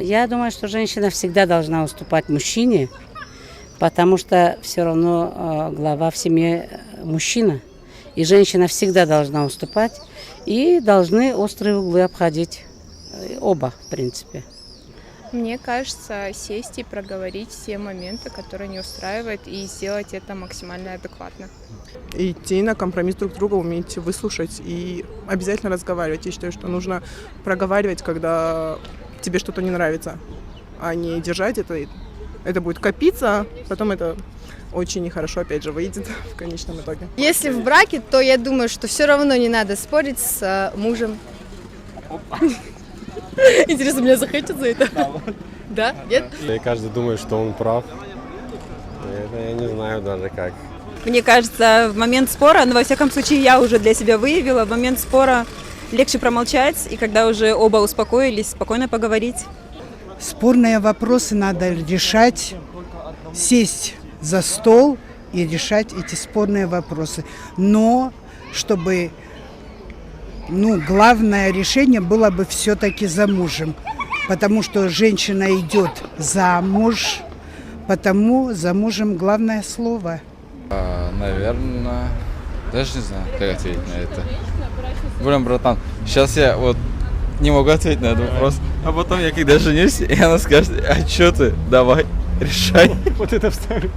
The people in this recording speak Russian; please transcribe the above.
Я думаю, что женщина всегда должна уступать мужчине, потому что все равно глава в семье мужчина. И женщина всегда должна уступать, и должны острые углы обходить оба, в принципе. Мне кажется, сесть и проговорить все моменты, которые не устраивают, и сделать это максимально адекватно. Идти на компромисс друг друга, уметь выслушать и обязательно разговаривать. Я считаю, что нужно проговаривать, когда тебе что-то не нравится, а не держать это. Это будет копиться, потом это очень нехорошо, опять же, выйдет в конечном итоге. Если в браке, то я думаю, что все равно не надо спорить с мужем. Интересно, меня захотят за это? Да? Нет? И каждый думает, что он прав. Это я не знаю даже как. Мне кажется, в момент спора, но во всяком случае я уже для себя выявила, в момент спора легче промолчать, и когда уже оба успокоились, спокойно поговорить. Спорные вопросы надо решать, сесть за стол и решать эти спорные вопросы. Но чтобы главное решение было бы все-таки за мужем, потому что женщина идет замуж, потому за мужем главное слово. Наверное, даже не знаю, как ответить на это. Блин, братан, сейчас я вот не могу ответить на этот вопрос, а потом я когда женюсь, и она скажет, а чё ты, давай, решай. Вот это вставлю.